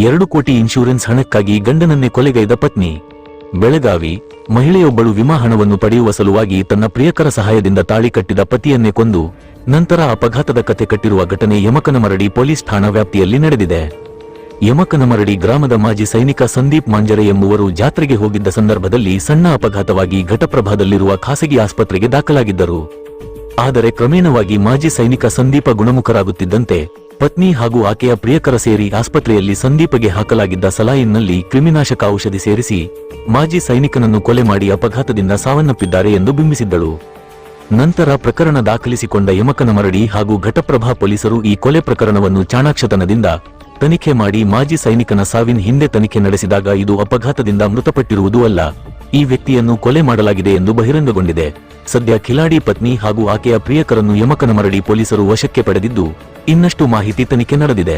2 ಕೋಟಿ ಇನ್ಶೂರೆನ್ಸ್ ಹಣಕ್ಕಾಗಿ ಗಂಡನನ್ನೇ ಕೊಲೆಗೈದ ಪತ್ನಿ. ಬೆಳಗಾವಿ: ಮಹಿಳೆಯೊಬ್ಬಳು ವಿಮಾ ಹಣವನ್ನು ಪಡೆಯುವ ಸಲುವಾಗಿ ತನ್ನ ಪ್ರಿಯಕರ ಸಹಾಯದಿಂದ ತಾಳಿ ಕಟ್ಟಿದ ಪತಿಯನ್ನೇ ಕೊಂದು ನಂತರ ಅಪಘಾತದ ಕತೆ ಕಟ್ಟಿರುವ ಘಟನೆ ಯಮಕನಮರಡಿ ಪೊಲೀಸ್ ಠಾಣಾ ವ್ಯಾಪ್ತಿಯಲ್ಲಿ ನಡೆದಿದೆ. ಯಮಕನಮರಡಿ ಗ್ರಾಮದ ಮಾಜಿ ಸೈನಿಕ ಸಂದೀಪ್ ಮಾಂಜರೆ ಎಂಬುವರು ಜಾತ್ರೆಗೆ ಹೋಗಿದ್ದ ಸಂದರ್ಭದಲ್ಲಿ ಸಣ್ಣ ಅಪಘಾತವಾಗಿ ಘಟಪ್ರಭಾದಲ್ಲಿರುವ ಖಾಸಗಿ ಆಸ್ಪತ್ರೆಗೆ ದಾಖಲಾಗಿದ್ದರು. ಆದರೆ ಕ್ರಮೇಣವಾಗಿ ಮಾಜಿ ಸೈನಿಕ ಸಂದೀಪ ಗುಣಮುಖರಾಗುತ್ತಿದ್ದಂತೆ ಪತ್ನಿ ಹಾಗೂ ಆಕೆಯ ಪ್ರಿಯಕರ ಸೇರಿ ಆಸ್ಪತ್ರೆಯಲ್ಲಿ ಸಂದೀಪಗೆ ಹಾಕಲಾಗಿದ್ದ ಸಲಾಯಿನ್ನಲ್ಲಿ ಕ್ರಿಮಿನಾಶಕ ಔಷಧಿ ಸೇರಿಸಿ ಮಾಜಿ ಸೈನಿಕನನ್ನು ಕೊಲೆ ಮಾಡಿ ಅಪಘಾತದಿಂದ ಸಾವನ್ನಪ್ಪಿದ್ದಾರೆ ಎಂದು ಬಿಂಬಿಸಿದ್ದಳು. ನಂತರ ಪ್ರಕರಣ ದಾಖಲಿಸಿಕೊಂಡ ಯಮಕನಮರಡಿ ಹಾಗೂ ಘಟಪ್ರಭಾ ಪೊಲೀಸರು ಈ ಕೊಲೆ ಪ್ರಕರಣವನ್ನು ಚಾಣಾಕ್ಷತನದಿಂದ ತನಿಖೆ ಮಾಡಿ ಮಾಜಿ ಸೈನಿಕನ ಸಾವಿನ ಹಿಂದೆ ತನಿಖೆ ನಡೆಸಿದಾಗ ಇದು ಅಪಘಾತದಿಂದ ಮೃತಪಟ್ಟಿರುವುದೂ ಅಲ್ಲ, ಈ ವ್ಯಕ್ತಿಯನ್ನು ಕೊಲೆ ಮಾಡಲಾಗಿದೆ ಎಂದು ಬಹಿರಂಗಗೊಂಡಿದೆ. ಸದ್ಯ ಖಿಲಾಡಿ ಪತ್ನಿ ಹಾಗೂ ಆಕೆಯ ಪ್ರಿಯಕರನ್ನು ಯಮಕನಮರಡಿ ಪೊಲೀಸರು ವಶಕ್ಕೆ ಪಡೆದಿದ್ದು ಇನ್ನಷ್ಟು ಮಾಹಿತಿ ತನಿಖೆ ನಡೆದಿದೆ.